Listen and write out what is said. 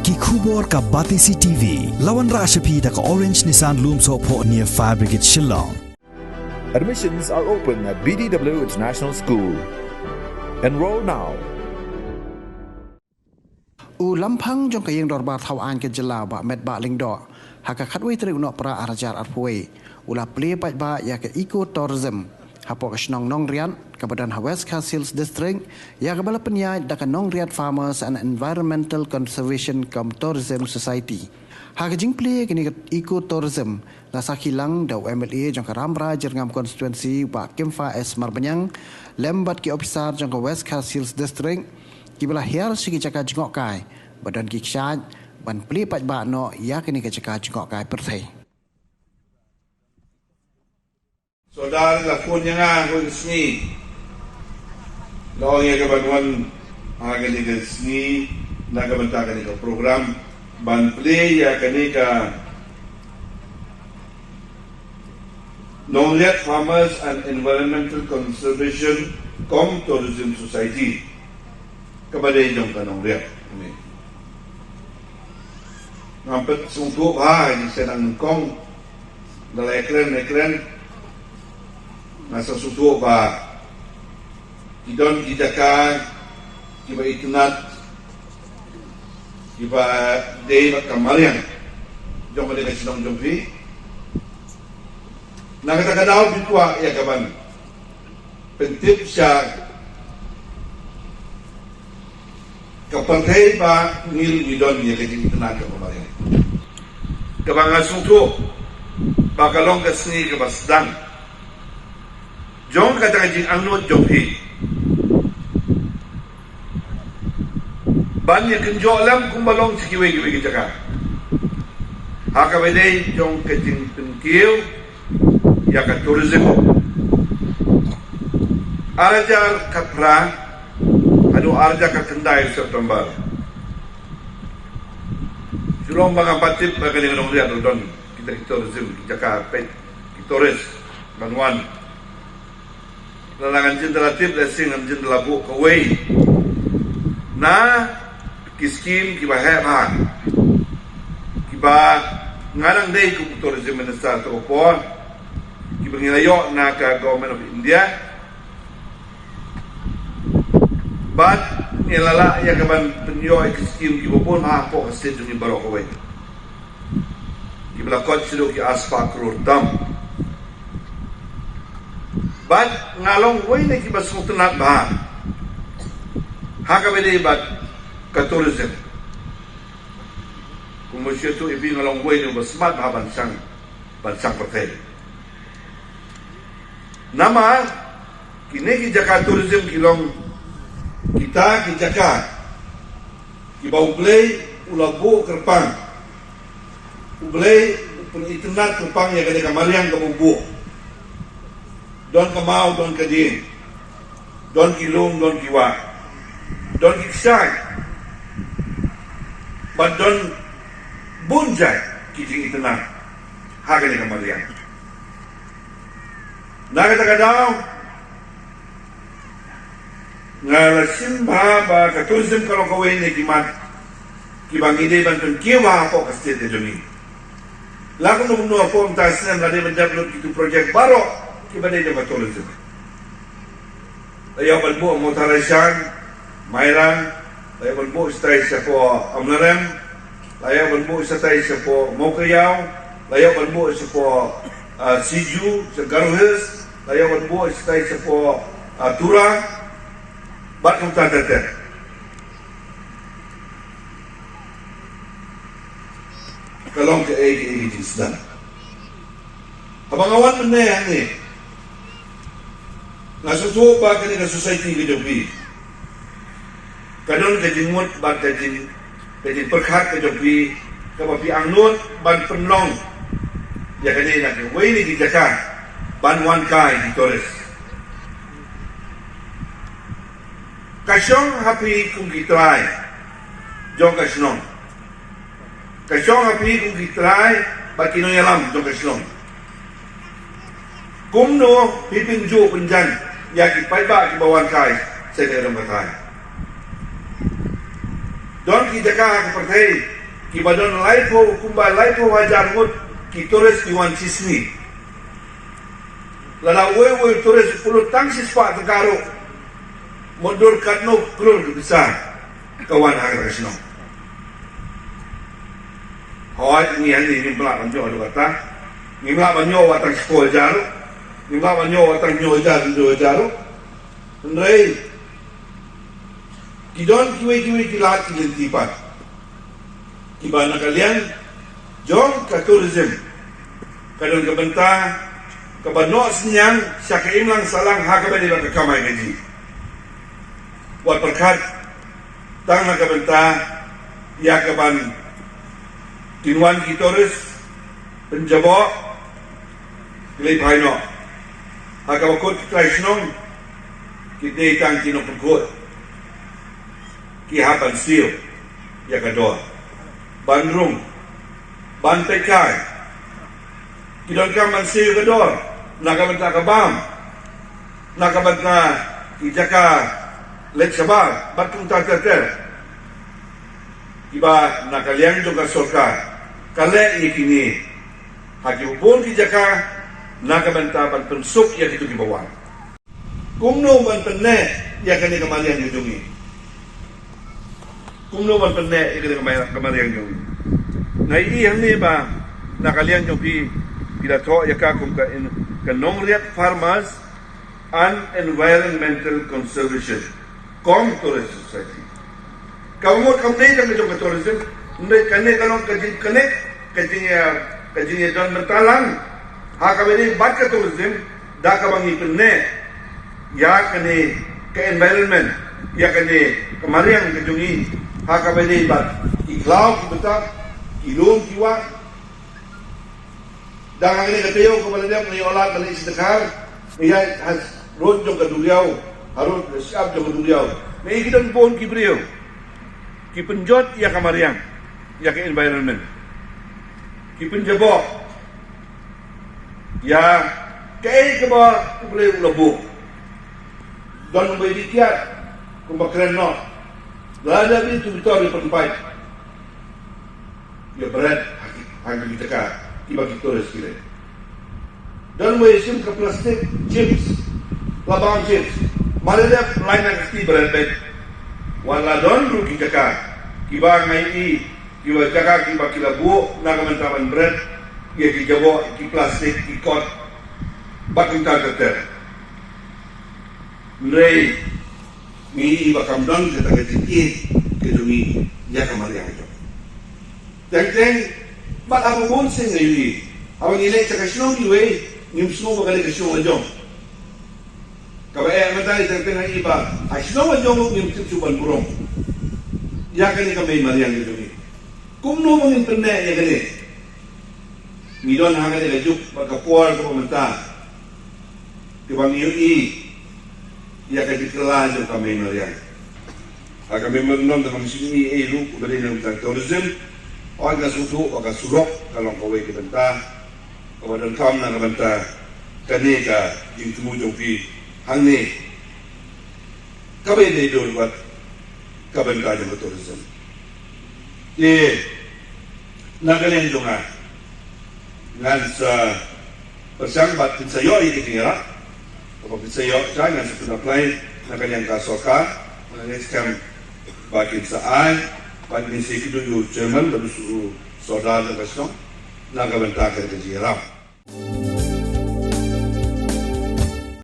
ki khubor ka Batisi TV lawan Rashapi da ka Orange Nissan Lumso po near Fire Brigade Shillong. Admissions are open at BDW International School. Enroll now. Lamphang jong ka Ïingdorbar Thawaiñ ke Jylla ba met ba lingdo haka khatwei tri no pra arajar arpui ula Plie ba ya ke eco tourism hapo ka Nongriat ka badan West Coast Hills District ya ka bala penyai da ka Nongriat Farmers and Environmental Conservation Cum Tourism Society haka jing Plie kini eco tourism la sakilang da MLA jong ka Ramra jerngam constituency ba Kimfa S Marbanyang lembat ki officer jong ka West Coast Hills District kibala hiar sigi cakap jengok kai badan kiksad ban Plie ba no ya kini ke cakap jengok kai perthai saudara la punya ngan sini lo yang ke bantuan agak ni ke sini nak bentak ni ke program ban Plie ya kini ke Nongriat Farmers and Environmental Conservation Cum Tourism Society kepada jom ka Nongriat ini. Ngampet sungguh di senang kong dalam ekran nasa sungguh kidon kidakan kiba itunat kiba day kamarian jom ka dengan sinong jompi nakatagadaw bitwa ya kaban pentip siya kapantay ba ngil ngidon niya kajing tenaga pembayaran. Kebangasung tu bakalong kasni kebasdang. Jong kata kajing angnut jompi. Banyak kenjok lam kumbalong sikiwe kita. Haka bedai jong kajing penkiu ya ka tourism. Arajar kapra adu arja ka kendai September. Julong bang patip bagi dengan Nongriat don kita tourism kita ka pet touris banwan. Lalangan jendela tip lesing am jendela bu kawai. Na kiskim kiba hebat. Kiba ngarang dei ku tourism minister to po. Kiba ngilayo na ka government of India. But nilala ya kaban penyoy kiskim kibopon hapo kasi dumi barok away. Kibla kot sido ki aspa kror dam. But ngalong way na kibas mutunat ba. Haka bede but ka tourism. Kumusyo tu ibi ngalong way no basmat ba bansang patay. Nama kini ki Jakarta tourism kilong kita kijaka kibau blay ulabu kerpang ublay penitnat kerpang ya kada kamariang kabubu don kamau don kadin don kilung don kiwa don kiksay but don bunjay kijing itnat ha kada kamariang nakatagadaw ngalasim ba ka tourism kalau kawin ni kimat kibang ide bantun kiwa po ka state joni lagu no po tasna na de develop itu project baro kibade de tourism ayo balbo motarashan mairan ayo balbo stay sa po amlarem ayo balbo stay sa po mokayaw ayo balbo sa po siju sa garuhes ayo balbo stay sa po tura Bat kung tatatet. Kalong ka egi jisdan. Habang awan mo na yan eh. Nasutuo ba ka ka society gidopi? Kadon ka jingmut ba ka jing perkhat ka jopi kapapi angnut ban penlong. Ya kanina ka way ni gijaka ban wan kai di Torres. Kasyong hapi kung gitray jong kasyong hapi kung gitray ba't kinoyalam jong kasyong kumno pipinjo penjan yaki paiba kibawan kai sa derang batay Don ki jaka ka pertai ki badon laipo kumba laipo wajar mut ki tores ki wan cisni. Lala we tores puluh tangsis pak tegaro mundur katno krul besar kawan hang resno. Hawai ni ani ni belak banyo do kata. Ni belak banyo watang sekolah jaru. Ni belak banyo watang nyo jaru. Ndrei Kidon kiwe kilat kilentipat. Kibana kalian jom ka tourism. Kadon ka benta ka banok senyang syaka imlang salang hakabani ba ka kamay gaji. Buat perkat tang na ka benta ya ka ban tinwan ki touris penjabo kilay paino. Hakabakot traisnong kidney tang kinopagkot. Kihapan siyo, ya kador. Bandrung, bantekai. Kidon kaman siyo kador. Nakabanta kabam. Nakabanta kijaka lek sabar. Batung tatater. Iba nakaliang juga soka. Kale ikini. Hakipun kijaka nakabanta bantungsuk ya itu di bawah. Kumno bantene ya kani kemalian yudungi. Kung naman penne ikut kemarian jong. Nah ini yang ni ba nakalian jong pila to ya ka kum ka Nongriat Farmers and Environmental Conservation Tourism Society. Kamu ni jang jong tourism, ndai kane kalong kajinya don mentalang. Ha kabeni bat ka tourism da ka bangi penne ya kane ke environment ya kane kemarian ke jongi. Haka bede bat iklau ki betak ilum kiwa dangang ni katayo kepada dia menyolat balik sedekar ia has rod jong kaduliau harus siap jong kaduliau ni kita pun ki beliau ki penjot ya kamariang ya ke environment ki penjabok ya ke ba boleh lebu dan memberi kiat kumbakren no. Lada itu betul di tempat. Ya berat hanya kita ka tiba kita resile. Dan mesin ke plastik chips, labang chips. Malah dia lain nak ti berat bet. Wala don ru kita ka. Tiba ngai tiba jaga tiba kila bu nak mentaban berat. Ya dijabo di plastik di kot. Bakun ta ter. Ndrei ni bakam don kita kecil ke dungi ya kamari yang itu. Teng bat apa pun sing ni. Awak ni lek cakap sino ni we, ni semua bakal ke sino aja. Kalau mata teng iba, sino aja ni cuban burung. Ya kan ni kami mari yang itu ni. Kumno mungkin pernah ya kan ni. Midon hanga ni juk bakapuar ko menta. Tibang yui ya kan dikelas yang kami meriang. Kami menon dengan sini elu dari yang tourism. Orang susu, orang surok kalau kau ke bentah, kemudian kam nak bentah, kaneka jing temu jompi hangne. Kami ni dulu buat kabentah yang tourism. Ye, nak kalian jonga, ngan sa persangbat saya ini kira. Kalau saya jangan sudah Plie nak yang kasoka mengenai scam bagi saat bagi segi dulu Jerman baru saudara kasong nak bentang ke Jylla.